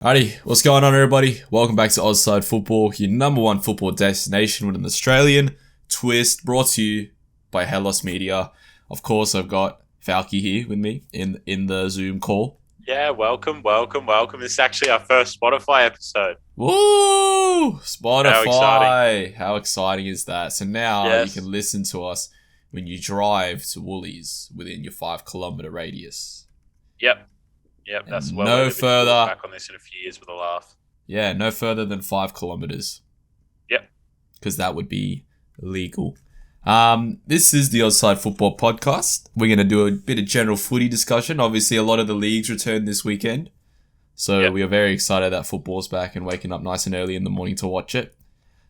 Alrighty, what's going on everybody? Welcome back to OzSide Football, your number one football destination with an Australian twist, brought to you by Hellos Media. Of course, I've got Falky here with me in the Zoom call. Yeah, welcome. This is actually our first Spotify episode. Woo! Spotify! How exciting is that? So now you can listen to us when you drive to Woolies within your 5 kilometre radius. Yep, that's well. No further. Back on this in a few years with a laugh. Yeah, no further than 5 kilometres. Yep. Because that would be illegal. This is the OzSide Football Podcast. We're going to do a bit of general footy discussion. Obviously, a lot of the leagues returned this weekend. So we are very excited that football's back and waking up nice and early in the morning to watch it.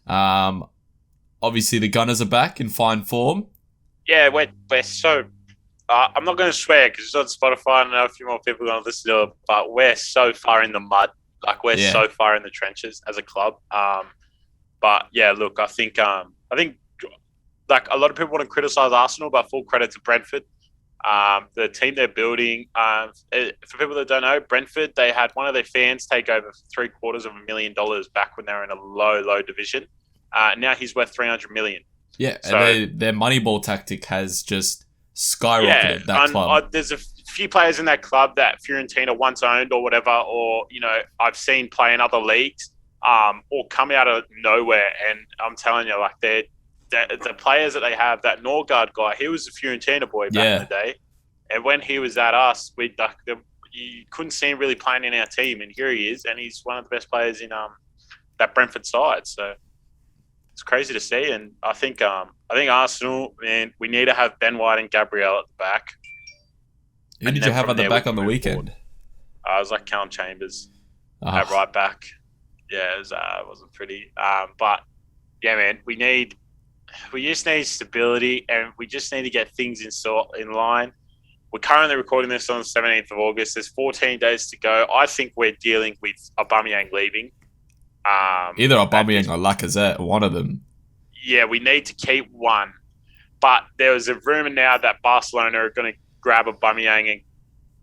Obviously, the Gunners are back in fine form. Yeah, we're so... I'm not going to swear because it's on Spotify. I know a few more people are going to listen to it, but we're so far in the mud. Like, we're so far in the trenches as a club. But, yeah, look, I think like a lot of people want to criticize Arsenal, but full credit to Brentford. The team they're building, for people that don't know, Brentford, they had one of their fans take over for $750,000 back when they were in a low division. Now he's worth $300 million. Yeah, so, and their Moneyball tactic has just skyrocketed that club. There's a few players in that club that Fiorentina once owned or whatever, or, I've seen play in other leagues or come out of nowhere. And I'm telling you, like, the players that they have, that Norgard guy, he was a Fiorentina boy back in the day. And when he was at us, you couldn't see him really playing in our team. And here he is, and he's one of the best players in that Brentford side. So it's crazy to see. And I think Arsenal, man, we need to have Ben White and Gabriel at the back. Who did you have at the back on the weekend? I was like Callum Chambers at right back. Yeah, it wasn't pretty. But yeah, man, we just need stability, and we just need to get things in line. We're currently recording this on the 17th of August. There's 14 days to go. I think we're dealing with Aubameyang leaving. Either Aubameyang or Lacazette, one of them. Yeah, we need to keep one. But there was a rumour now that Barcelona are going to grab Aubameyang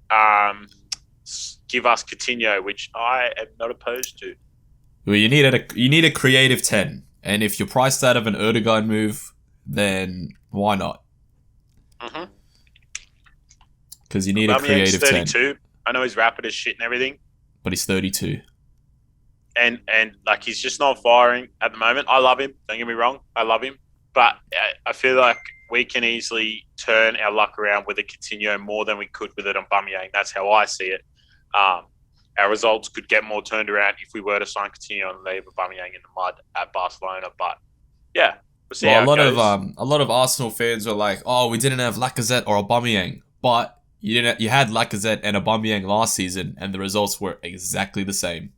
and give us Coutinho, which I am not opposed to. Well, you need a creative 10. And if you're priced out of an Erdogan move, then why not? Because you need a creative 32. 10. I know he's rapid as shit and everything. But he's 32. And like, he's just not firing at the moment. I love him. Don't get me wrong. I love him. But I feel like we can easily turn our luck around with a Coutinho more than we could with it on Aubameyang. That's how I see it. Our results could get more turned around if we were to sign Coutinho and leave Aubameyang in the mud at Barcelona. But yeah, we'll see how it goes. A lot of Arsenal fans are like, "Oh, we didn't have Lacazette or Aubameyang," but you had Lacazette and Aubameyang last season, and the results were exactly the same.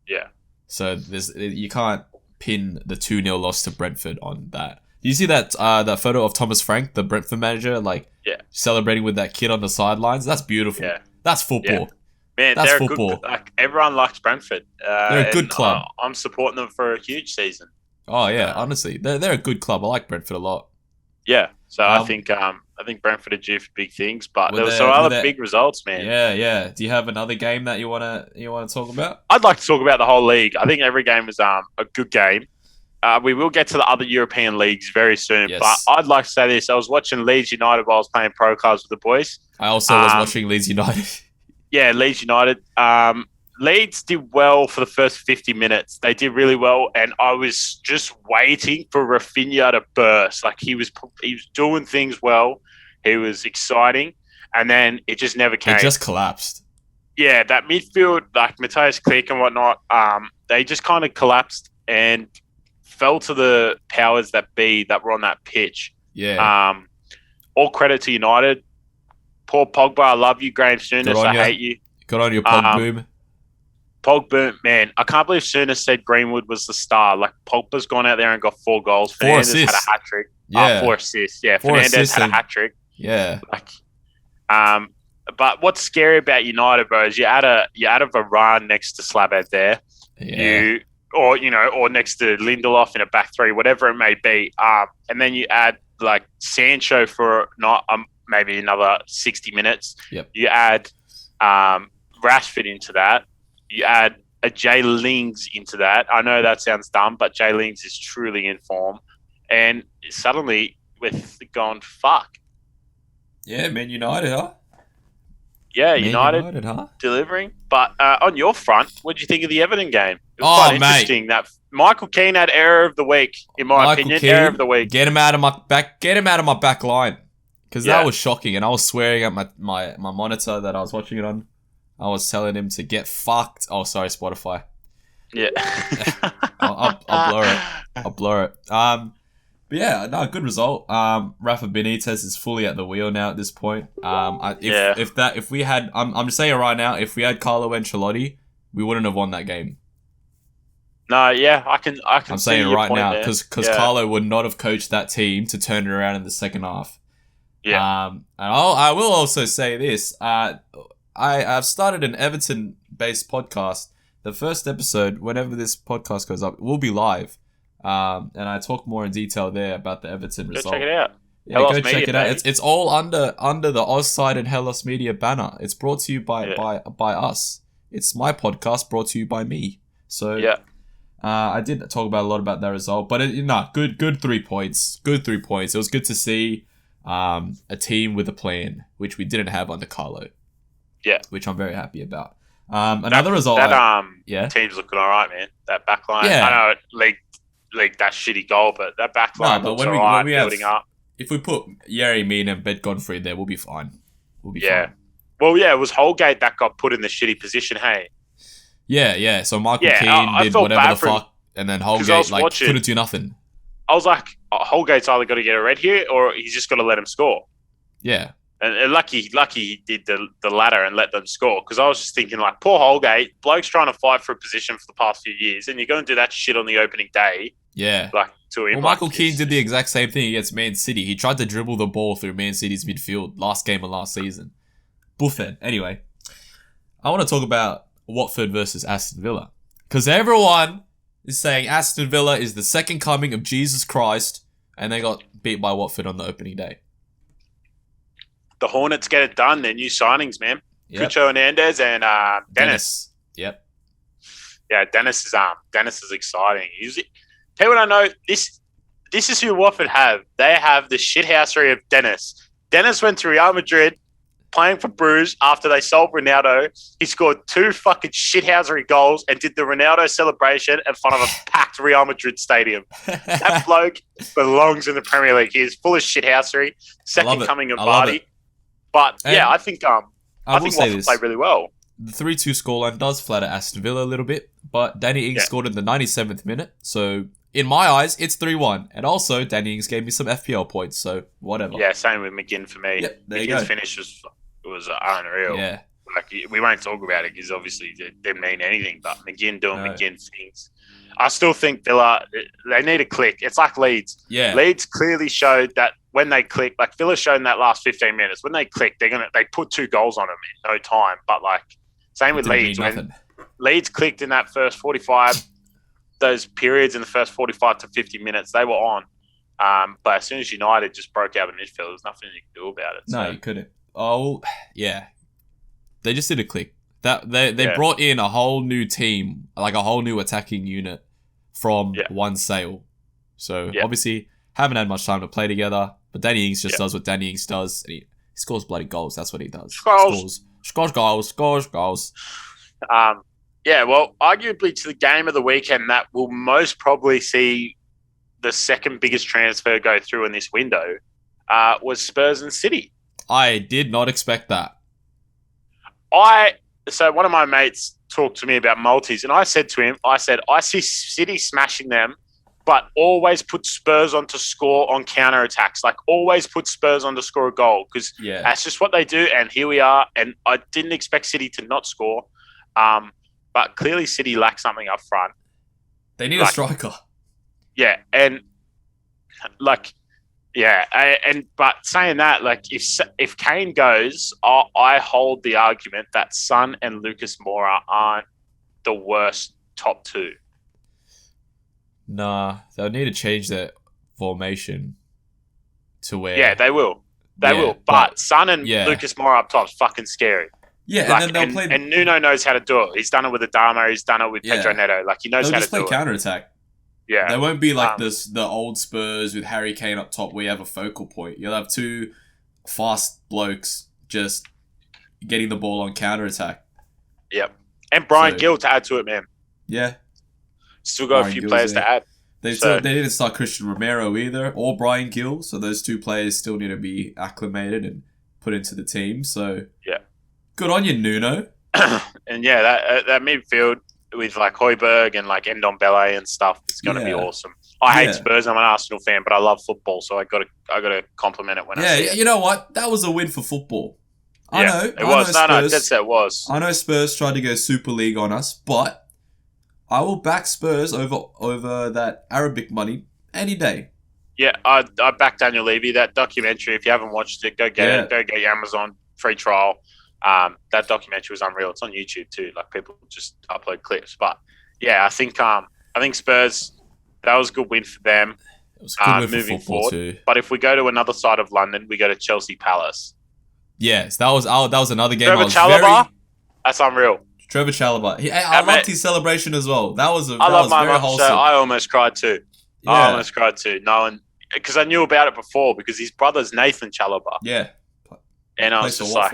Yeah. So you can't pin the 2-0 loss to Brentford on that. Do you see that photo of Thomas Frank, the Brentford manager, celebrating with that kid on the sidelines? That's beautiful. Yeah. That's football. Yeah. Man, that's they're football. Good, like, everyone likes Brentford. They're a good club. I'm supporting them for a huge season. Oh yeah, honestly, they're a good club. I like Brentford a lot. Yeah, so I think Brentford are due for big things, but there were some other big results, man. Yeah. Do you have another game that you wanna talk about? I'd like to talk about the whole league. I think every game was a good game. We will get to the other European leagues very soon, but I'd like to say this: I was watching Leeds United while I was playing pro cards with the boys. I also was watching Leeds United. Yeah, Leeds United. Leeds did well for the first 50 minutes. They did really well, and I was just waiting for Rafinha to burst. Like, he was doing things well. He was exciting, and then it just never came. It just collapsed. Yeah, that midfield, like Matthias Klick and whatnot, they just kind of collapsed and fell to the powers that be that were on that pitch. Yeah. All credit to United. Poor Pogba, I love you. Graham Souness, I hate you. Good on your Pogboom. Pogba, man, I can't believe Souness said Greenwood was the star. Like, Pogba's gone out there and got 4 goals. Fernandes had a hat trick. Yeah. 4 assists. Yeah, Fernandes had a hat trick. Yeah. Like, but what's scary about United, bro, is you add a Varane next to Slabhead there. Yeah. Or next to Lindelof in a back three, whatever it may be. And then you add like Sancho for not maybe another 60 minutes. Yep. You add Rashford into that. You add a Jay Lings into that. I know that sounds dumb, but Jay Lings is truly in form. And suddenly, we're going, fuck. Yeah, Man United, huh? Yeah, Man United huh? delivering. But on your front, what did you think of the Everton game? It was quite interesting. That Michael Keane had error of the week, in my opinion. Error of the week. Get him out of my back line. Because that was shocking, and I was swearing at my monitor that I was watching it on. I was telling him to get fucked. Oh, sorry, Spotify. Yeah. I'll blur it. But yeah, no, good result. Rafa Benitez is fully at the wheel now at this point. If we had, I'm just saying it right now, if we had Carlo Ancelotti, we wouldn't have won that game. No, yeah, I can. I'm saying it right now because Carlo would not have coached that team to turn it around in the second half. Yeah. And I will also say this. I've started an Everton-based podcast. The first episode, whenever this podcast goes up, will be live. And I talk more in detail there about the Everton result. Go check it out. Yeah, go check it out. It's all under the OzSide and Hellas Media banner. It's brought to you by us. It's my podcast brought to you by me. So yeah. I did talk about a lot about that result, but good 3 points. Good 3 points. It was good to see a team with a plan, which we didn't have under Carlo. Yeah, which I'm very happy about. Another result. Team's looking all right, man. That backline. Yeah. I know it leaked that shitty goal, but that backline looks all right. Building up. If we put Yerry, Mean, and Bet Godfrey there, we'll be fine. Fine. Well, yeah, it was Holgate that got put in the shitty position. Hey. Yeah. So Michael Keane did whatever the fuck, and then Holgate couldn't do nothing. I was like, Holgate's either got to get a red here, or he's just got to let him score. Yeah. And lucky he did the latter and let them score. Because I was just thinking, like, poor Holgate, bloke's trying to fight for a position for the past few years, and you're going to do that shit on the opening day. Yeah. Like, to him. Well, Michael Keane did the exact same thing against Man City. He tried to dribble the ball through Man City's midfield last game of last season. Buffhead. Anyway, I want to talk about Watford versus Aston Villa. Because everyone is saying Aston Villa is the second coming of Jesus Christ, and they got beat by Watford on the opening day. The Hornets get it done. They're new signings, man. Yep. Cucho Hernandez and Dennis. Yep. Yeah, Dennis is exciting. Tell you what I know. This is who Watford have. They have the shithousery of Dennis. Dennis went to Real Madrid playing for Bruges after they sold Ronaldo. He scored 2 fucking shithousery goals and did the Ronaldo celebration in front of a packed Real Madrid stadium. That bloke belongs in the Premier League. He is full of shithousery. Second coming of Vardy. But yeah, I think Watford played really well. The 3-2 scoreline does flatter Aston Villa a little bit, but Danny Ings scored in the 97th minute. So in my eyes, it's 3-1. And also, Danny Ings gave me some FPL points, so whatever. Yeah, same with McGinn for me. Yep, McGinn's finish was unreal. Yeah. Like, we won't talk about it because obviously it didn't mean anything, but McGinn doing McGinn things. I still think Villa, they need a click. It's like Leeds. Yeah. Leeds clearly showed that when they click, like Villa showed in that last 15 minutes, when they click, they put 2 goals on them in no time. But like, same with Leeds. When Leeds clicked in that first 45, those periods in the first 45 to 50 minutes, they were on. But as soon as United just broke out of midfield, there was nothing you could do about it. No, you couldn't. Oh, yeah. They just did a click. They brought in a whole new team, like a whole new attacking unit from one sale. So obviously haven't had much time to play together, but Danny Ings just does what Danny Ings does, and he scores bloody goals. That's what he does. Scores goals. Yeah, well, arguably to the game of the weekend that will most probably see the second biggest transfer go through in this window was Spurs and City. I did not expect that. So one of my mates talked to me about multis, and I said to him, I see City smashing them, but always put Spurs on to score on counter-attacks. Like, always put Spurs on to score a goal, because that's just what they do, and here we are. And I didn't expect City to not score, but clearly City lack something up front. They need a striker. Yeah, and like... Yeah, but saying that, like, if Kane goes, I hold the argument that Son and Lucas Moura aren't the worst top 2. Nah, they'll need to change their formation to where... Yeah, they will. They will. But Son and Lucas Moura up top is fucking scary. Yeah, Like, and then they'll play. And Nuno knows how to do it. He's done it with Adama. He's done it with Yeah. Pedro Neto. Like, he knows They'll how just to do play it. counter-attack. Yeah. They won't be like the old Spurs with Harry Kane up top where you have a focal point. You'll have two fast blokes just getting the ball on counter-attack. Yep. And Brian Gill to add to it, man. Yeah. Still got a few players to add. They didn't start Christian Romero either, or Brian Gill, so those two players still need to be acclimated and put into the team. So yeah, good on you, Nuno. And yeah, that midfield with like Højbjerg and like Ndombele and stuff is going to be awesome. I hate Spurs. I'm an Arsenal fan, but I love football, so I got to compliment it when I see it. Yeah, you know what? That was a win for football. I know. It was. That's it was. I know Spurs tried to go Super League on us, but I will back Spurs over that Arabic money any day. Yeah, I back Daniel Levy. That documentary, if you haven't watched it, go get it. Go get your Amazon free trial. That documentary was unreal. It's on YouTube too. Like, people just upload clips. But yeah, I think Spurs, that was a good win for them. It was a good win moving for football forward. too. But if we go to another side of London, we go to Chelsea Palace. Yes, that was another game. Trevor Chalobah, that's unreal. Trevor Chalobah. I loved his celebration as well. That was very wholesome. I almost cried too. Yeah. I almost cried too. Because I knew about it before, because his brother's Nathan Chalobah. Yeah. And I was just like,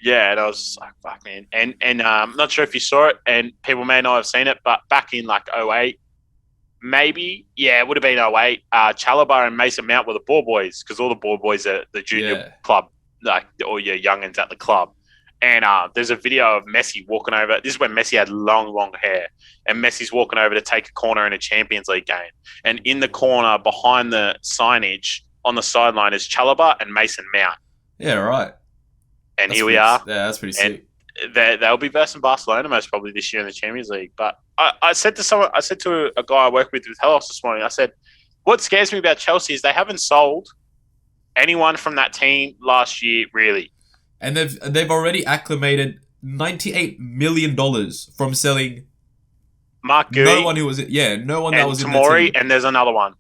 yeah, and I was just like, fuck, man. And I'm not sure if you saw it, and people may not have seen it, but back in like 08, maybe, it would have been 08, Chalobah and Mason Mount were the ball boys, because all the ball boys are the junior club, like all your youngins at the club. And there's a video of Messi walking over. This is when Messi had long hair. And Messi's walking over to take a corner in a Champions League game. And in the corner behind the signage on the sideline is Chalobah and Mason Mount. Yeah, right. And here we are. Yeah, that's pretty sick. They'll be versing Barcelona most probably this year in the Champions League. But I said to a guy I work with Hellos this morning, I said, what scares me about Chelsea is they haven't sold anyone from that team last year, really. And they've already acclimated $98 million from selling Mark Gui. No one that was in Tomori, and there's another one.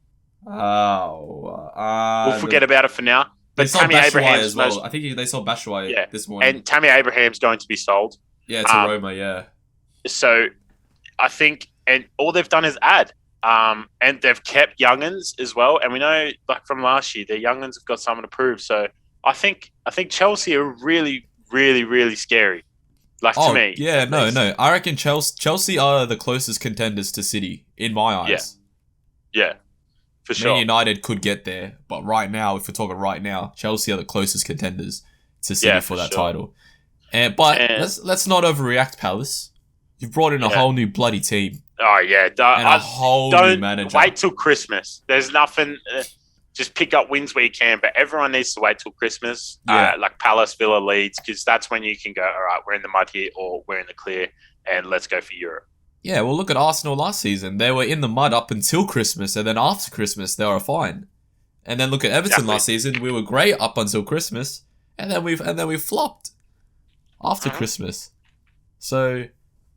We'll forget about it for now. But Tammy Abraham's as well. I think they sold Batshuayi this morning. And Tammy Abraham's going to be sold. Yeah, to Roma, yeah. So I think, and all they've done is add. And they've kept young'uns as well. And we know, like from last year, their young'uns have got someone to prove. So I think Chelsea are really, really, really scary. Like, to me. Yeah, no. I reckon Chelsea are the closest contenders to City, in my eyes. Yeah. For sure. Man United could get there, but right now, if we're talking right now, Chelsea are the closest contenders to City for that title. But let's not overreact, Palace. You've brought in a whole new bloody team. Oh, yeah. And a whole new manager. Wait till Christmas. There's nothing... just pick up wins where you can, but everyone needs to wait till Christmas, like Palace, Villa, Leeds, because that's when you can go, all right, we're in the mud here, or we're in the clear, and let's go for Europe. Yeah, well, look at Arsenal last season. They were in the mud up until Christmas, and then after Christmas, they were fine. And then look at Everton last season. We were great up until Christmas, and then we flopped after Christmas. So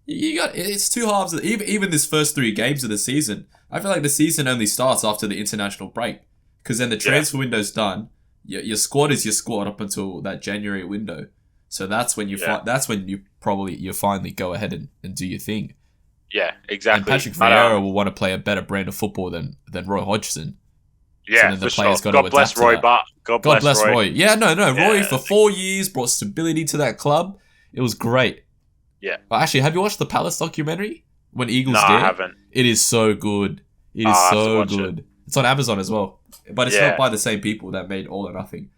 it's two halves. Even this first 3 games of the season, I feel like the season only starts after the international break, because then the transfer window's done. Your squad is your squad up until that January window. So that's when you finally go ahead and do your thing. Yeah, exactly. And Patrick Vieira will want to play a better brand of football than Roy Hodgson. Yeah, so for sure. God bless Roy, but God bless Roy. Yeah, no. Roy for 4 years brought stability to that club. It was great. Yeah. But actually, have you watched the Palace documentary? When Eagles No, I haven't. It is so good. It is so good. It's on Amazon as well. But it's not by the same people that made All or Nothing.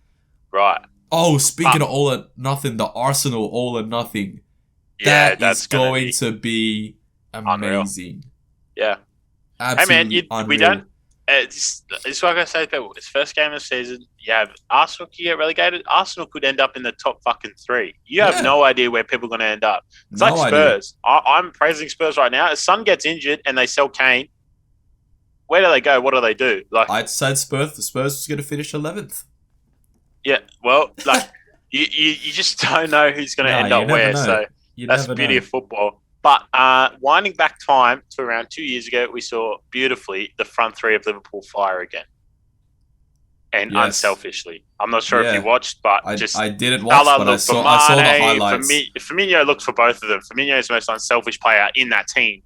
Right. Oh, speaking of All or Nothing, the Arsenal All or Nothing. Yeah, that's going to be amazing. Yeah. Absolutely unreal. We don't... It's like I say to people, it's first game of the season. You have Arsenal could get relegated. Arsenal could end up in the top fucking 3. You have no idea where people are going to end up. It's like Spurs. I'm praising Spurs right now. If Son gets injured and they sell Kane, where do they go? What do they do? Like, I'd said Spurs was going to finish 11th. Yeah, well, like you just don't know who's going to end up where. Know. So that's the beauty of football. But winding back time to around 2 years ago, we saw beautifully the front 3 of Liverpool fire again. and Yes. unselfishly. I'm not sure if Yeah. you watched, but I just didn't watch, Salah but I looked for saw the Mane. highlights. Firmino looked for both of them. Firmino is the most unselfish player in that team,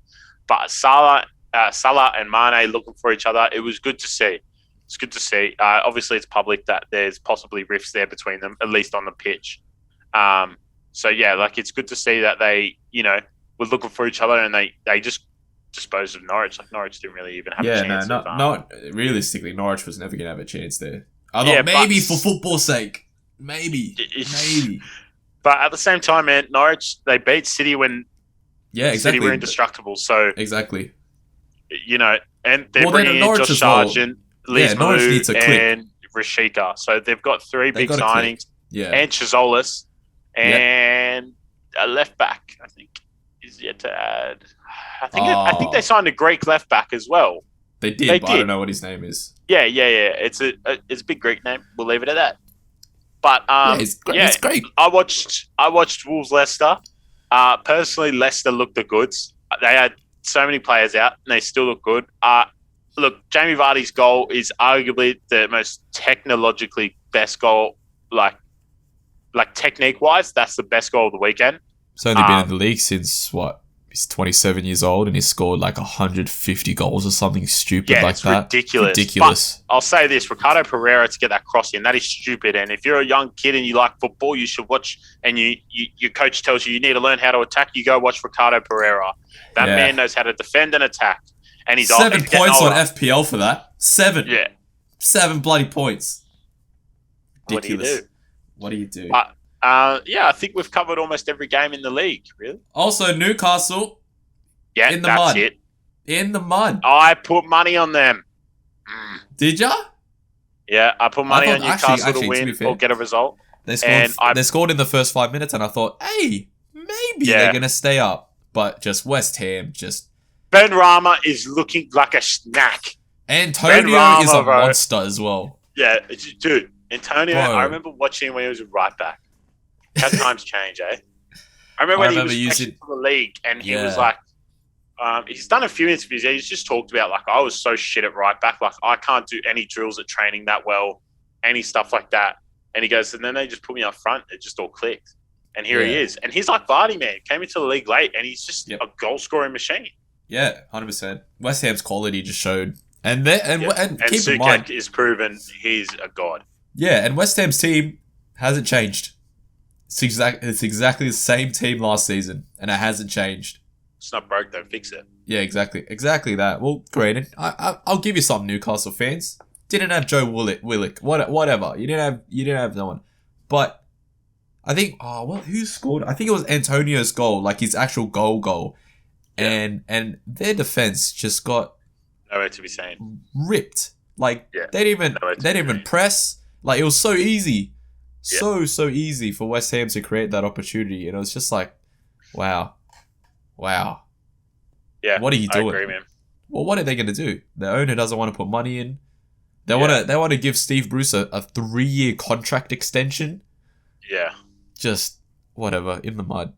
but Salah and Mane looking for each other. It was good to see. It's good to see. Obviously, it's public that there's possibly rifts there between them, at least on the pitch. So yeah, like it's good to see that they, were looking for each other and they just disposed of Norwich. Like Norwich didn't really even have a chance. Not realistically. Norwich was never gonna have a chance there. I Yeah, thought maybe but- for football's sake, maybe. But at the same time, man, Norwich they beat City when Yeah, exactly. City were indestructible. So Exactly. and they're Well, bringing in Norwich Josh as well. Sargent, Yeah, Liz Norwich Malou, needs a click. and Rashika. So they've got three They big got a click. signings, Yeah. and Chizolis, and a left back. I think is yet to add. I think they signed a Greek left back as well. They did, they but I did. don't know what his name is. Yeah. It's a big Greek name. We'll leave it at that. But It's great. It's great. I watched Wolves Leicester. Personally, Leicester looked the goods. They had so many players out, and they still look good. Look, Jamie Vardy's goal is arguably the most technologically best goal, like technique wise. That's the best goal of the weekend. He's only been in the league since what? He's 27 years old, and he's scored like 150 goals or something stupid Yeah, like it's that. ridiculous. But I'll say this: Ricardo Pereira to get that cross in, that is stupid. And if you're a young kid and you like football, you should watch. And your coach tells you need to learn how to attack. You go watch Ricardo Pereira. That Yeah. man knows how to defend and attack. And he's 7 getting points on older. FPL for that. 7. Yeah. 7 bloody points. What do you Ridiculous. do? What do you do? But I think we've covered almost every game in the league. Really? Also, Newcastle Yeah, In the that's mud. it. in the mud. I put money on them. Did ya? Yeah, I put money thought- on Newcastle actually, to to win be fair, or get a result. They scored. And I- They scored in the first 5 minutes, and I thought, hey, maybe Yeah. they're gonna stay up. But just West Ham, just Ben Rama is looking like a snack. Antonio Rama, is a bro. monster as well. Yeah, dude, Antonio. Bro. I remember watching him when he was a right back. How times change, eh? I remember I when he remember was using- using for the league, and he was Yeah. like, he's done a few interviews. He's just talked about like I was so shit at right back, like I can't do any drills at training that well, any stuff like that. And he goes, and then they just put me up front. It just all clicked, and here he Yeah. is. And he's like Vardy, man. Came into the league late, and he's just Yep. a goal scoring machine. Yeah, 100%. West Ham's quality just showed, and keep in Sukek mind, is proven he's a god. yeah, and West Ham's team hasn't changed. It's exactly the same team last season, and it hasn't changed. It's not broke, though. Fix it. Yeah, exactly that. Well, granted, I'll give you some Newcastle fans. Didn't have Joe Willock, whatever. You didn't have no one, but I think who scored? I think it was Antonio's goal, like his actual goal, Yeah. and their defense just got Nowhere to be seen. ripped. Like Yeah. they didn't No, it's even great. press. Like it was so easy, Yeah. so easy for West Ham to create that opportunity, and it was just like, wow. Yeah, What are you doing? I agree, man. Well, what are they going to do? The owner doesn't want to put money in. They Yeah. want to give Steve Bruce a 3-year contract extension. Yeah. Just whatever in the mud.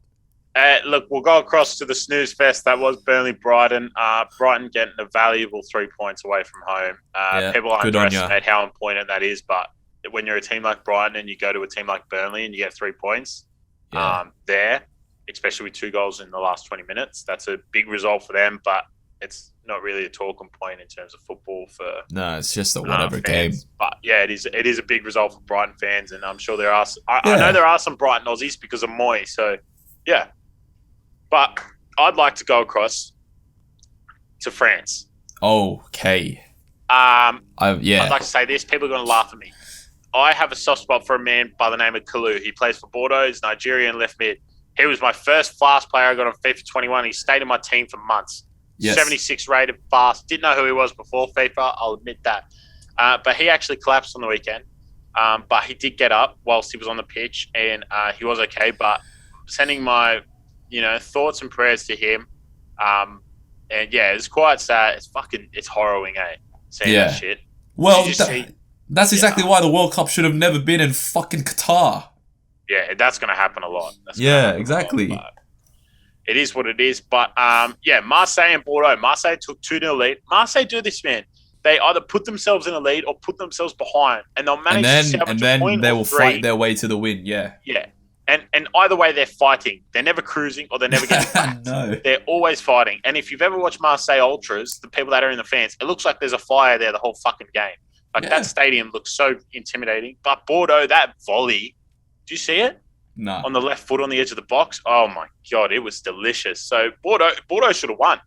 Look, we'll go across to the snooze fest. That was Burnley-Brighton. Brighton getting a valuable 3 points away from home. Yeah, People good on ya. underestimate how important that is, but when you're a team like Brighton and you go to a team like Burnley and you get 3 points Yeah. there, especially with 2 goals in the last 20 minutes, that's a big result for them, but it's not really a talking point in terms of football for No, it's just a whatever game. fans. But yeah, it is a big result for Brighton fans, and I'm sure there are. I Yeah. know there are some Brighton Aussies because of Moy. So yeah, but I'd like to go across to France. Okay. I'd Yeah. like to say this. People are going to laugh at me. I have a soft spot for a man by the name of Kalou. He plays for Bordeaux. He's Nigerian left mid. He was my first fast player I got on FIFA 21. He stayed in my team for months. Yes. 76 rated fast. Didn't know who he was before FIFA. I'll admit that. But he actually collapsed on the weekend. But he did get up whilst he was on the pitch, and he was okay. But sending my, thoughts and prayers to him. And yeah, it's quite sad. It's harrowing, seeing Yeah. that shit. Well, Did you see- that's exactly why the World Cup should have never been in fucking Qatar. Yeah, that's going to happen a lot. That's gonna Yeah, happen a lot, exactly. but it is what it is. But yeah, Marseille and Bordeaux. Marseille took 2-0 lead. Marseille do this, man. they either put themselves in a lead or put themselves behind, and they'll manage to salvage a point they or will three. fight their way to the win. Yeah. Yeah. And either way, they're fighting. They're never cruising or they're never getting back. No. They're always fighting. And if you've ever watched Marseille Ultras, the people that are in the fans, it looks like there's a fire there the whole fucking game. Like that stadium looks so intimidating. But Bordeaux, that volley, do you see it? No. On the left foot on the edge of the box. Oh my God, it was delicious. So Bordeaux should have won.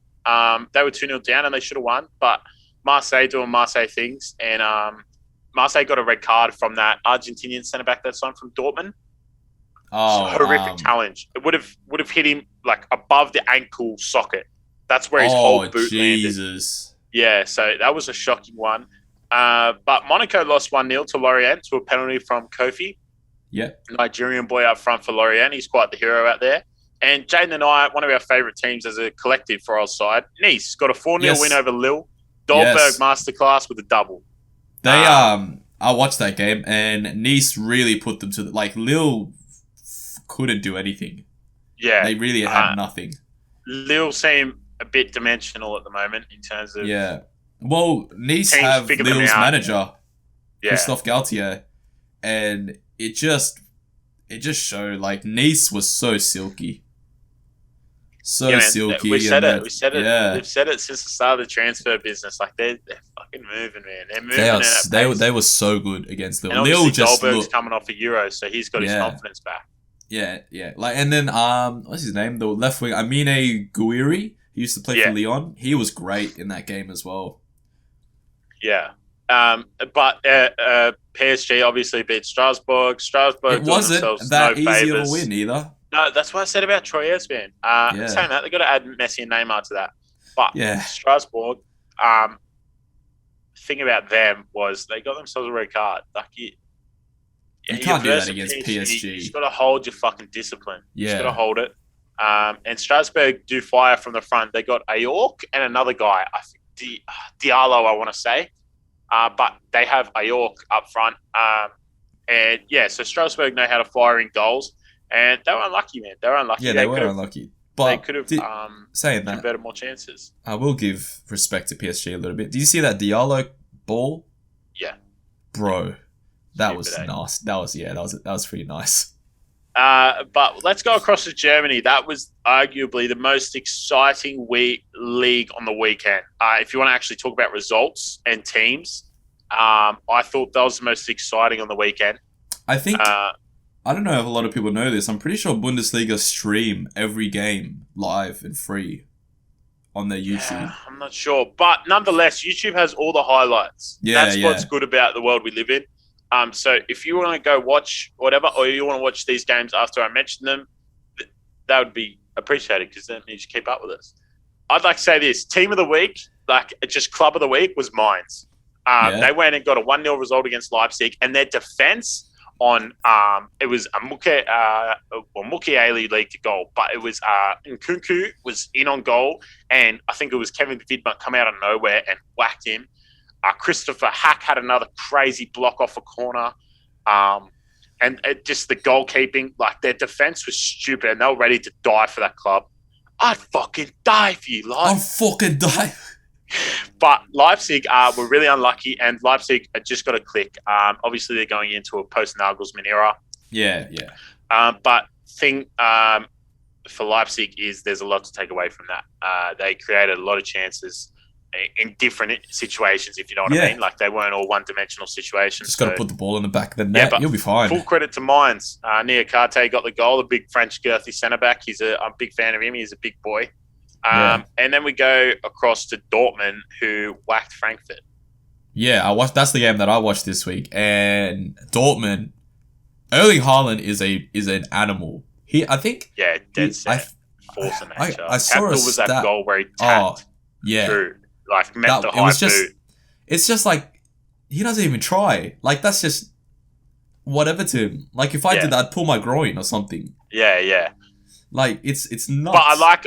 They were 2-0 down and they should have won. But Marseille doing Marseille things. And Marseille got a red card from that Argentinian centre-back that's on from Dortmund. Oh, horrific challenge. It would have hit him like above the ankle socket. That's where his whole boot landed. Yeah, so that was a shocking one. But Monaco lost 1-0 to Lorient to a penalty from Kofi. Yeah. Nigerian boy up front for Lorient. He's quite the hero out there. And Jaden and I, one of our favourite teams as a collective for OzSide, Nice, got a 4-0 win over Lille. Dolberg masterclass with a double. They I watched that game and Nice really put them to Lille couldn't do anything. Yeah. They really had nothing. Lille seem a bit dimensional at the moment in terms of... Yeah. Well, Nice have Lille's manager, Christophe Galtier, and it just showed, like, Nice was so silky. Silky. We said it. Yeah. They've said it since the start of the transfer business. Like, they're fucking moving, man. They're moving. They were so good against Lille. And Lille just Dolberg's coming off a Euro, so he's got his confidence back. Yeah. Like, and then what's his name? The left wing, Amine Gouiri. He used to play for Lyon. He was great in that game as well. Yeah. But PSG obviously beat Strasbourg. Strasbourg it wasn't that easy of a win either. No, that's what I said about Troyes, man. Saying that, they've got to add Messi and Neymar to that. But Strasbourg, thing about them was they got themselves a red card. Like you can't do that against PSG. You just got to hold your fucking discipline. You just got to hold it. And Strasbourg do fire from the front. They got Ayork and another guy, I think Diallo, I want to say. But they have Ayork up front. So Strasbourg know how to fire in goals. And they were unlucky, man. They were unlucky. Yeah, they were unlucky. But they could have saying that, better, more chances. I will give respect to PSG a little bit. Did you see that Diallo ball? Yeah. Bro, that was nice. That was pretty nice. But let's go across to Germany. That was arguably the most exciting league on the weekend. If you want to actually talk about results and teams, I thought that was the most exciting on the weekend. I think... I don't know if a lot of people know this. I'm pretty sure Bundesliga stream every game live and free on their YouTube. Yeah, I'm not sure. But nonetheless, YouTube has all the highlights. That's what's good about the world we live in. So if you want to go watch whatever, or you want to watch these games after I mention them, that would be appreciated because that means you keep up with us. I'd like to say this. Team of the week, like just club of the week, was Mainz. They went and got a 1-0 result against Leipzig, and their defense... it was a Mukiele lead to goal, but it was Nkunku was in on goal, and I think it was Kevin Vidmar come out of nowhere and whacked him. Christopher Hack had another crazy block off a corner, and just the goalkeeping, like their defense was stupid, and they were ready to die for that club. I'd fucking die for you, Leipzig. I'd fucking die. But Leipzig were really unlucky, and Leipzig just got a click. Obviously, they're going into a post-Nagelsmann era. Yeah. But thing for Leipzig is there's a lot to take away from that. They created a lot of chances in different situations, if you know what I mean. Like, they weren't all one-dimensional situations. Just got to put the ball in the back of the net. You'll be fine. Full credit to Mainz. Niakate got the goal, the big French girthy centre-back. I'm a big fan of him. He's a big boy. And then we go across to Dortmund, who whacked Frankfurt. Yeah, that's the game that I watched this week. And Dortmund, Erling Haaland is an animal. Dead set. Force of nature. I saw a was that goal where he tapped through, like met the high boot. It's just like he doesn't even try. Like that's just whatever to him. Like if I did that, I'd pull my groin or something. Yeah. Like it's nuts. But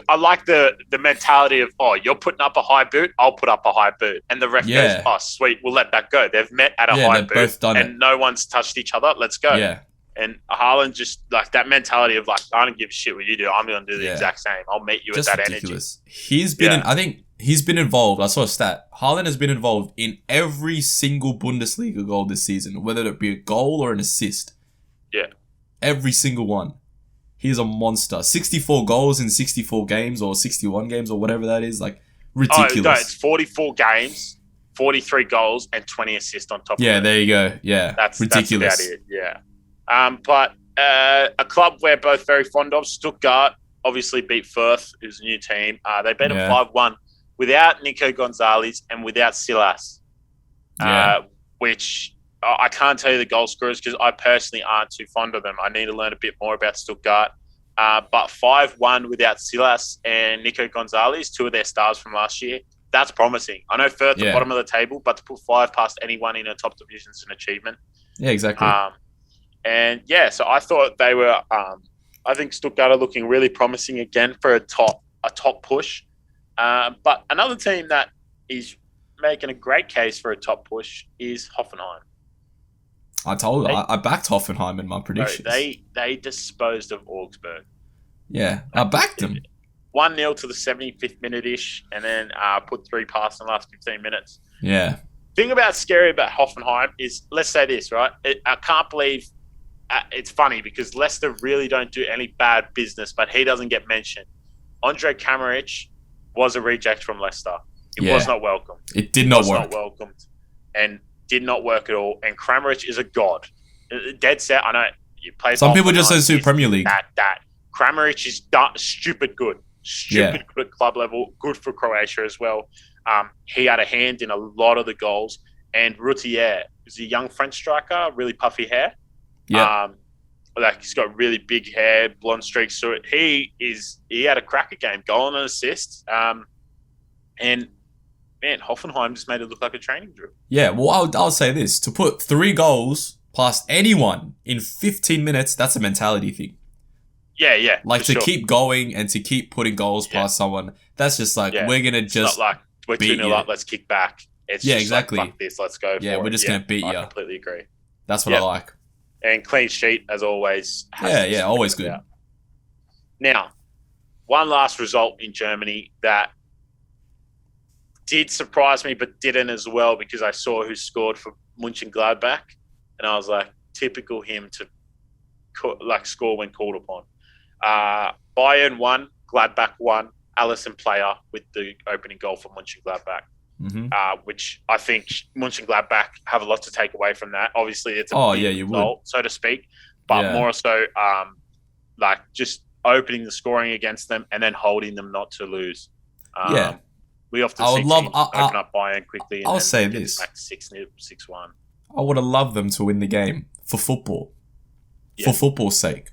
I like the mentality of you're putting up a high boot, I'll put up a high boot, and the ref goes, oh sweet, we'll let that go. They've met at a high boot, both done and no one's touched each other. Let's go. Yeah. And Haaland just like that mentality of like I don't give a shit what you do. I'm going to do the exact same. I'll meet you just at that ridiculous energy. He's been. I think he's been involved. I saw a stat. Haaland has been involved in every single Bundesliga goal this season, whether it be a goal or an assist. Yeah. Every single one. He's a monster. 64 goals in 64 games or 61 games or whatever that is. Like, ridiculous. Oh, no, it's 44 games, 43 goals, and 20 assists on top of it. Yeah, there you go. Yeah, that's ridiculous. That's about it, yeah. But a club we're both very fond of, Stuttgart, obviously beat Fürth, who's a new team. They beat them 5-1 without Nico Gonzalez and without Silas, which I can't tell you the goal scorers because I personally aren't too fond of them. I need to learn a bit more about Stuttgart. But 5-1 without Silas and Nico Gonzalez, two of their stars from last year, that's promising. I know Fürth at the bottom of the table, but to put 5 past anyone in a top division is an achievement. Yeah, exactly. So I thought they were. I think Stuttgart are looking really promising again for a top push. But another team that is making a great case for a top push is Hoffenheim. I backed Hoffenheim in my predictions. They disposed of Augsburg. Yeah, I backed them. 1-0 to the 75th minute-ish, and then put 3 past in the last 15 minutes. Yeah. Thing scary about Hoffenheim is, let's say this, right? I can't believe it's funny because Leicester really don't do any bad business, but he doesn't get mentioned. Andre Kamaric was a reject from Leicester. It was not welcomed. It did not work. Not welcomed, and did not work at all. And Kramaric is a god. Dead set. I know you play. Some people just say Premier League. That Kramaric is stupid good. Stupid good at club level. Good for Croatia as well. He had a hand in a lot of the goals. And Routier is a young French striker, really puffy hair. Yeah. He's got really big hair, blonde streaks. So he had a cracker game, goal and an assist. And man, Hoffenheim just made it look like a training drill. Yeah, well, I'll say this. To put 3 goals past anyone in 15 minutes, that's a mentality thing. Yeah. Like, to keep going and to keep putting goals past someone, that's just like, we're going to just not like, we're 2-0 up, let's kick back. It's just exactly. Like, fuck this, let's go for we're just going to beat you. I completely agree. That's what I like. And clean sheet, as always. Always good. Now, one last result in Germany that did surprise me, but didn't as well, because I saw who scored for Mönchengladbach, and I was like, typical him to score when called upon. Bayern won, Gladbach won, Alisson player with the opening goal for Mönchengladbach, which I think Mönchengladbach have a lot to take away from that. Obviously, it's a big result, so to speak, but more so just opening the scoring against them and then holding them not to lose. We often see teams open up Bayern quickly. And I'll say this: back 6-1. I would have loved them to win the game for football, for football's sake,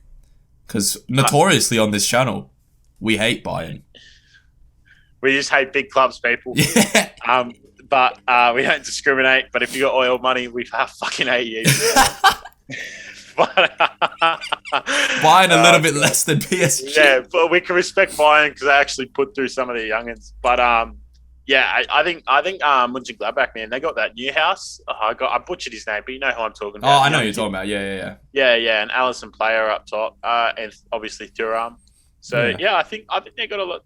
because notoriously on this channel, we hate Bayern. We just hate big clubs, people. Yeah. But we don't discriminate. But if you got oil money, we fucking hate you. Bayern a little bit less than PSG. Yeah, but we can respect Bayern because they actually put through some of the youngins. But I think Mönchengladbach, man, they got that new house. I butchered his name, but you know who I'm talking about. Oh, I know who you're talking about. Yeah. And Alisson player up top, and obviously Thuram. So I think they got a lot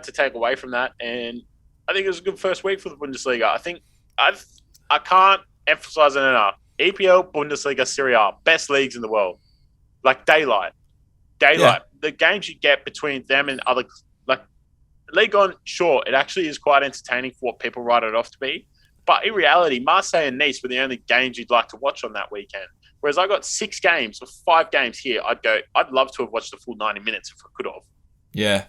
to take away from that, and I think it was a good first week for the Bundesliga. I think I can't emphasize it enough. EPL, Bundesliga, Serie A, best leagues in the world. Like daylight. Yeah. The games you get between them and other, like Ligue 1, sure, it actually is quite entertaining for what people write it off to be. But in reality, Marseille and Nice were the only games you'd like to watch on that weekend. Whereas I got 6 games or 5 games here, I'd love to have watched the full 90 minutes if I could have. Yeah.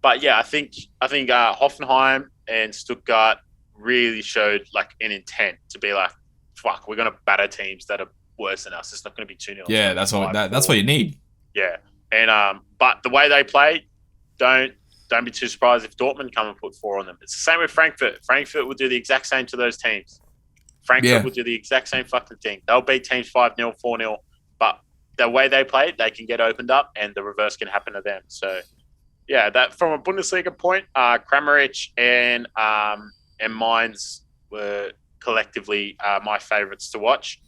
But yeah, I think Hoffenheim and Stuttgart really showed like an intent to be like, fuck, we're gonna batter teams that are worse than us. It's not gonna be 2-0. Yeah, that's what you need. Yeah, and but the way they play, don't be too surprised if Dortmund come and put 4 on them. It's the same with Frankfurt. Frankfurt will do the exact same to those teams. Frankfurt will do the exact same fucking thing. They'll beat teams 5-0, 4-0, but the way they play, they can get opened up, and the reverse can happen to them. So yeah, that from a Bundesliga point, Kramaric and Mainz were collectively my favourites to watch.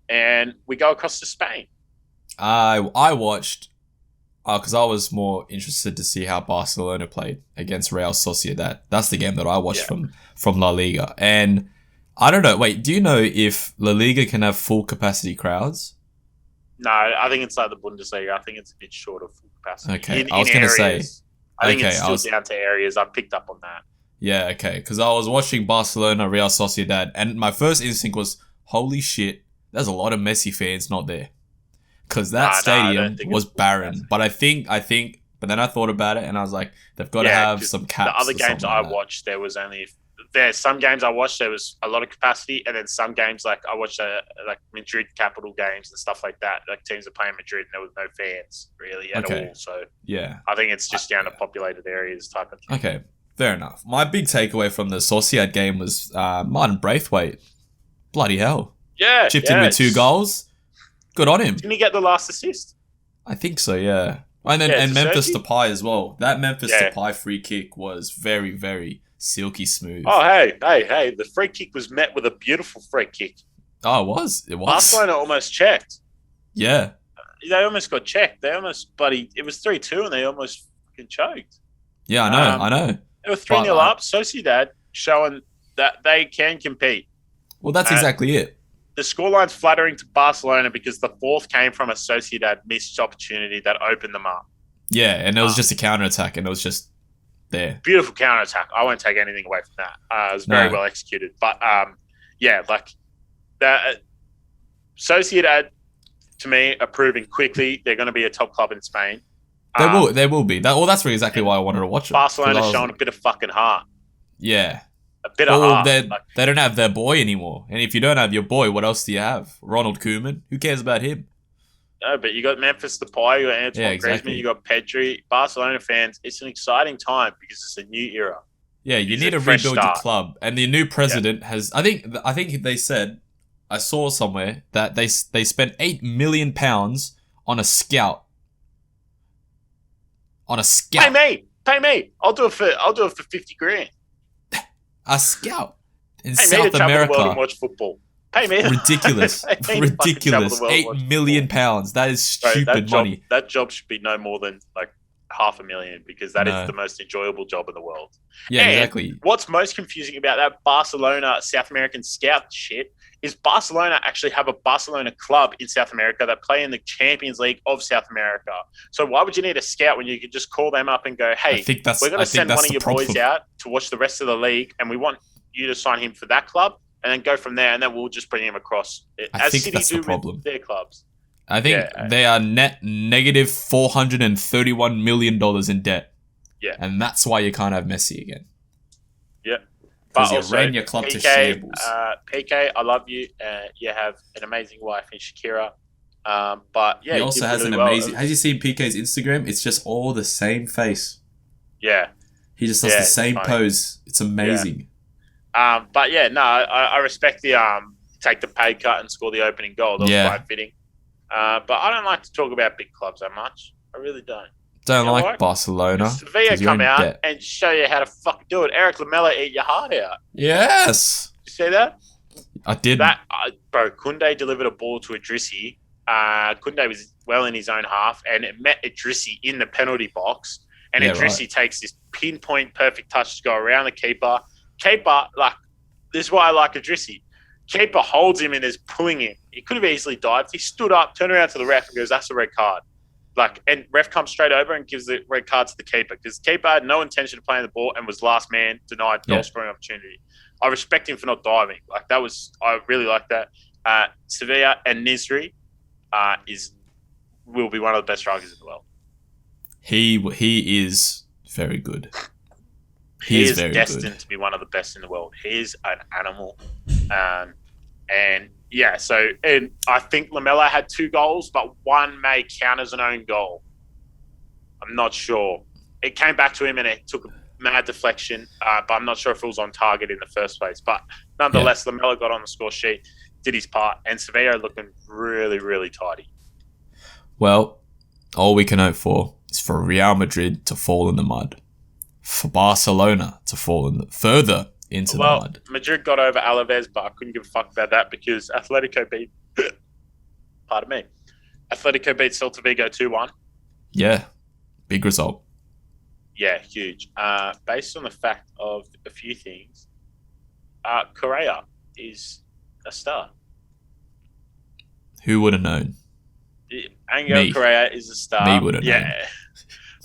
And we go across to Spain. I because I was more interested to see how Barcelona played against Real Sociedad. That's the game that I watched from La Liga. And I don't know. Wait, do you know if La Liga can have full capacity crowds? No, I think it's like the Bundesliga. I think it's a bit short of full capacity. Okay, I was going to say. I think it's still down to areas. I picked up on that. Yeah, okay. Because I was watching Barcelona, Real Sociedad, and my first instinct was, holy shit, there's a lot of Messi fans not there. Because that stadium was barren. But but then I thought about it and I was like, they've got to have some caps. The other games I watched, there's some games I watched, there was a lot of capacity, and then some games, like I watched like Madrid capital games and stuff like that. Like teams are playing Madrid and there was no fans really at all. So yeah, I think it's just down to populated areas type of thing. Okay, fair enough. My big takeaway from the Sociedad game was Martin Braithwaite. Bloody hell. Yeah. Chipped in with 2 goals. Good on him. Didn't he get the last assist? I think so, yeah. And then and Memphis Depay as well. That Memphis Depay free kick was very, very silky smooth. Oh, hey. The free kick was met with a beautiful free kick. Oh, it was. Barcelona almost checked. Yeah. They almost got checked. It was 3-2 and they almost fucking choked. Yeah, I know. They were 3-0 up. Sociedad showing that they can compete. Well, that's exactly it. The scoreline's flattering to Barcelona because the fourth came from a Sociedad missed opportunity that opened them up. Yeah, and it was just a counter-attack, and it was just there. Beautiful counter-attack. I won't take anything away from that. It was very well executed. But, Sociedad, to me, are proving quickly they're going to be a top club in Spain. They will be. That's exactly why I wanted to watch it. Barcelona's showing a bit of fucking heart. Yeah. A bit of heart. They don't have their boy anymore. And if you don't have your boy, what else do you have? Ronald Koeman? Who cares about him? No, but you got Memphis Depay, you got Antoine Griezmann, you got Pedri. Barcelona fans, it's an exciting time because it's a new era. Yeah, you need to rebuild your club. And the new president has... I think they said... I saw somewhere that they spent £8 million on a scout. Pay me. I'll do it for 50 grand. A scout in South America. And watch football. Pay me. Ridiculous. Ridiculous. £8 million. That is stupid money. That job should be no more than like $500,000 because that is the most enjoyable job in the world. Yeah, exactly. What's most confusing about that Barcelona South American scout shit is Barcelona actually have a Barcelona club in South America that play in the Champions League of South America. So why would you need a scout when you could just call them up and go, hey, we're going to send one of your boys out to watch the rest of the league and we want you to sign him for that club and then go from there and then we'll just bring him across. I think that's the problem. With their clubs. I think they are net negative $431 million in debt. Yeah. And that's why you can't have Messi again. Yeah. Because you ran your club to shambles. PK, I love you. You have an amazing wife in Shakira. But yeah, he also has an amazing... Have you seen PK's Instagram? It's just all the same face. Yeah. He just does the same pose. It's amazing. Yeah. But yeah, no, I respect the take the pay cut and score the opening goal. That was quite fitting. But I don't like to talk about big clubs that much. I really don't. Don't like Barcelona. Sevilla come out and show you how to fucking do it. Eric Lamela eat your heart out. Yes. You see that? I did. Bro, Koundé delivered a ball to Idrissi. Koundé was well in his own half and it met Idrissi in the penalty box. And Idrissi takes this pinpoint perfect touch to go around the keeper. Keeper, this is why I like Idrissi. Keeper holds him and is pulling him. He could have easily dived. He stood up, turned around to the ref and goes, that's a red card. And ref comes straight over and gives the red card to the keeper because the keeper had no intention of playing the ball and was last man, denied goal scoring opportunity. I respect him for not diving. I really like that. Sevilla and Nisri will be one of the best strikers in the world. He is very good. He is destined to be one of the best in the world. He is an animal. And I think Lamela had 2 goals, but one may count as an own goal. I'm not sure. It came back to him and it took a mad deflection, but I'm not sure if it was on target in the first place. But nonetheless, Lamela got on the score sheet, did his part, and Sevilla looking really, really tidy. Well, all we can hope for is for Real Madrid to fall in the mud. For Barcelona to fall further into the mud. Madrid got over Alaves, but I couldn't give a fuck about that because Atletico beat Celta Vigo 2-1. Yeah, Big result. Yeah, huge. Based on the fact of a few things, Correa is a star. Who would have known? Angel Correa is a star. Me would have known. Yeah.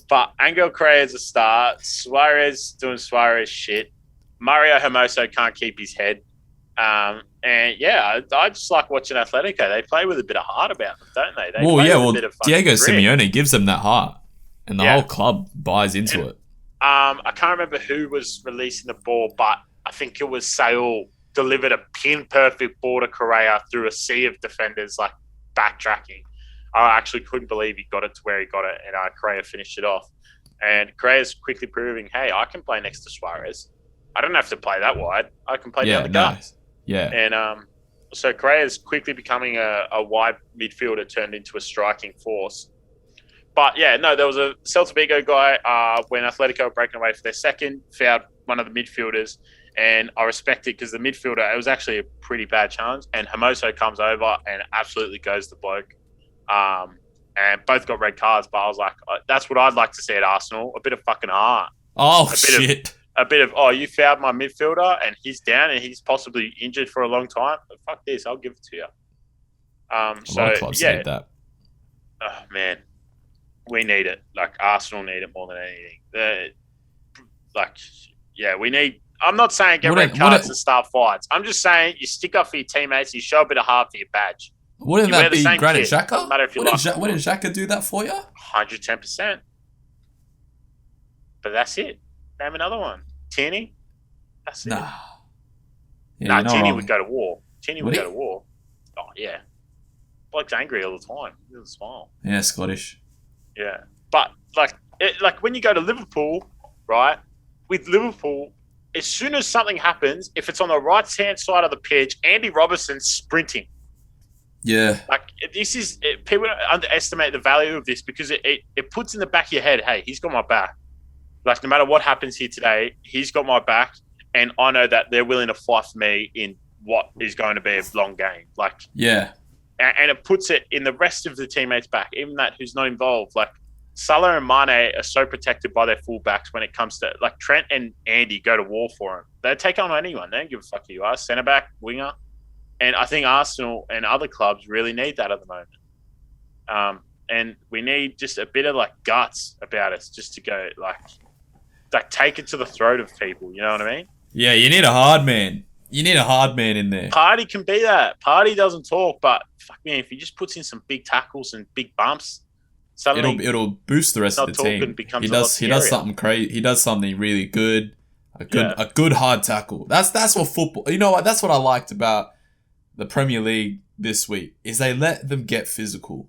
But Angel Correa is a star. Suarez doing Suarez shit. Mario Hermoso can't keep his head. And yeah, I just like watching Atletico. They play with a bit of heart about them, don't they? Diego Simeone gives them that heart, and the whole club buys into it. I can't remember who was releasing the ball, but I think it was Saul delivered a pin-perfect ball to Correa through a sea of defenders, like backtracking. I actually couldn't believe he got it to where he got it, and Correa finished it off. And Correa's quickly proving, hey, I can play next to Suarez. I don't have to play that wide. I can play down the guts. Yeah. And so Correa's quickly becoming a wide midfielder turned into a striking force. But yeah, no, there was a Celta Vigo guy when Atletico were breaking away for their second, fouled one of the midfielders. And I respect it because the midfielder, it was actually a pretty bad challenge. And Hermoso comes over and absolutely goes the bloke. And both got red cards, but I was like, that's what I'd like to see at Arsenal. A bit of fucking heart. Oh, shit. You fouled my midfielder and he's down and he's possibly injured for a long time. But fuck this, I'll give it to you. A lot of clubs need that. Oh, man. We need it. Like, Arsenal need it more than anything. We need... I'm not saying get red cards and start fights. I'm just saying you stick up for your teammates, you show a bit of heart for your badge. Wouldn't that be Granit Xhaka? Doesn't matter if you Wouldn't Xhaka do that for you? 110%. But that's it. Name another one. Tierney? That's it. Nah. Yeah, Tierney would go to war. Oh, yeah. Bloke's angry all the time. He doesn't smile. Yeah, Scottish. Yeah. But, like when you go to Liverpool, right, with Liverpool, as soon as something happens, if it's on the right-hand side of the pitch, Andy Robertson's sprinting. Yeah. Like, people underestimate the value of this because it puts in the back of your head, hey, he's got my back. Like, no matter what happens here today, he's got my back, and I know that they're willing to fight for me in what is going to be a long game. Like, yeah. And it puts it in the rest of the teammates' back, even that who's not involved. Like, Salah and Mane are so protected by their fullbacks when it comes to, like, Trent and Andy go to war for him. They take on anyone. They don't give a fuck who you are. Centre back, winger. And I think Arsenal and other clubs really need that at the moment. And we need just a bit of, like, guts about us just to go, like take it to the throat of people. You know what I mean? Yeah, you need a hard man. You need a hard man in there. Party can be that. Party doesn't talk, but fuck man, if he just puts in some big tackles and big bumps, suddenly it'll boost the rest of the team. He does something crazy. He does something really good. A good hard tackle. That's what football. You know what? That's what I liked about the Premier League this week is they let them get physical.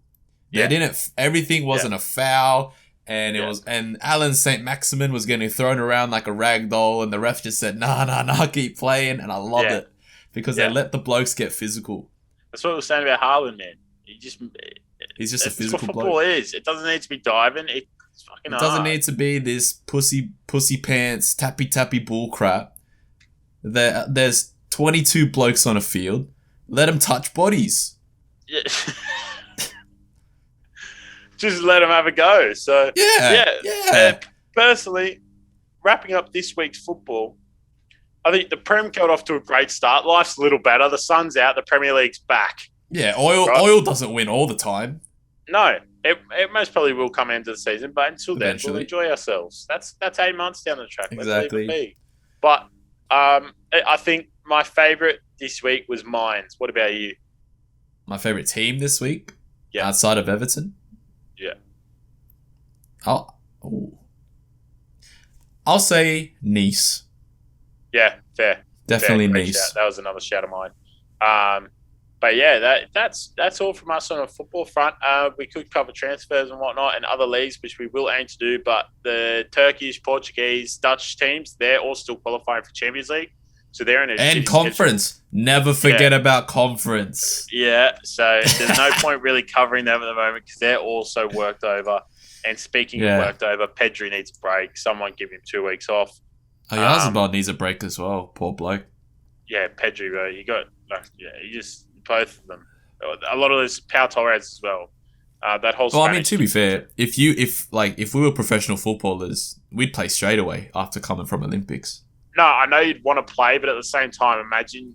They didn't. Everything wasn't a foul. And it was, and Alan St. Maximin was getting thrown around like a rag doll, and the ref just said, nah, keep playing. And I loved it because they let the blokes get physical. That's what we were saying about Haaland, man. He's just a physical bloke. Football is. It doesn't need to be diving. It's fucking hard. It doesn't need to be this pussy pants, tappy bull crap. There's 22 blokes on a field. Let them touch bodies. Yeah. Just let them have a go. So yeah. Personally, wrapping up this week's football, I think the Prem got off to a great start. Life's a little better. The sun's out. The Premier League's back. Yeah, oil doesn't win all the time. No, it most probably will come into the season, but until then, we'll enjoy ourselves. That's 8 months down the track. Exactly. Let's leave it be. But I think my favourite this week was Mines. What about you? My favourite team this week, yeah, outside of Everton. Yeah. I'll say Nice. Yeah, fair. Definitely fair. Nice. That was another shout of mine. But yeah, that's all from us on a football front. We could cover transfers and whatnot and other leagues, which we will aim to do. But the Turkish, Portuguese, Dutch teams, they're all still qualifying for Champions League. So they're in a conference. Schedule. Never forget about conference. Yeah, so there's no point really covering them at the moment because they're also worked over. And speaking of worked over, Pedri needs a break. Someone give him 2 weeks off. Yazabal needs a break as well. Poor bloke. Yeah, Pedri, bro. He just both of them. A lot of those Pau Torres as well. That whole. Well, I mean, to be fair, if we were professional footballers, we'd play straight away after coming from Olympics. No, I know you'd want to play, but at the same time, imagine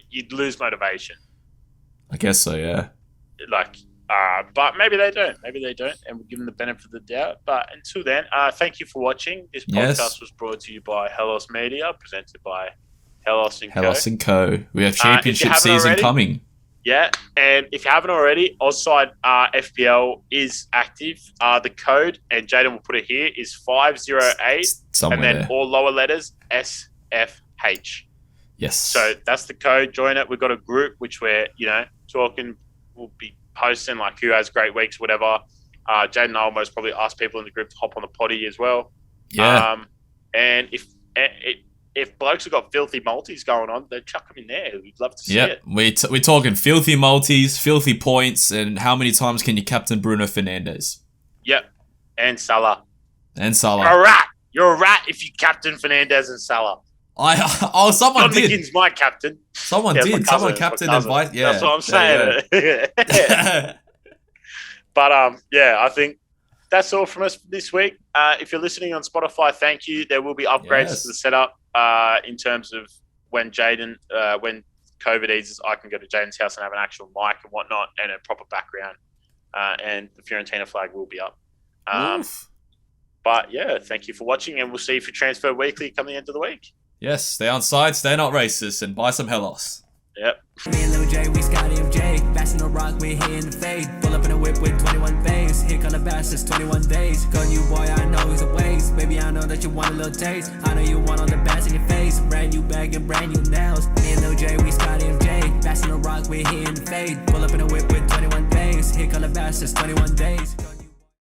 you'd lose motivation. I guess so, yeah. But maybe they don't. Maybe they don't, and we'll give them the benefit of the doubt. But until then, thank you for watching. This podcast was brought to you by Hellos Media, presented by Hellos & Co. Hellos & Co. We have championship season already, coming. Yeah, and if you haven't already, OzSide FPL is active. The code, and Jaden will put it here, is 508, somewhere and then there. all lower letters, SFH. Yes. So that's the code. Join it. We've got a group which we're, talking. We'll be posting like who has great weeks, whatever. Jaden and I will most probably ask people in the group to hop on the potty as well. Yeah. And if blokes have got filthy multis going on, then chuck them in there. We'd love to see it. We're talking filthy multis, filthy points, and how many times can you captain Bruno Fernandes? Yep. And Salah. You're a rat if you captain Fernandes and Salah. Someone did. John McGinn's my captain. Someone did. Someone captained and vice. Yeah. That's what I'm saying. Yeah. But I think that's all from us this week. If you're listening on Spotify, thank you. There will be upgrades to the setup in terms of when COVID eases, I can go to Jaden's house and have an actual mic and whatnot and a proper background. And the Fiorentina flag will be up. But yeah, thank you for watching, and we'll see you for Transfer Weekly come the end of the week. Yes, stay on side, stay not racist, and buy some Hellos. Yep. Me and Lil J, we Scotty MJ. Bashing the rock, we hitting the fade. Pull up in a whip with 21 babes. Here come the bastards, 21 days. Got you, boy, I know he's a waste. Baby, I know that you want a little taste. I know you want all the bass in your face. Brand new bag and brand new nails. Me and Lil J, we Scotty MJ. Bashing the rock, we hitting the fade. Pull up in a whip with 21 babes. Here come the bastards, 21 days.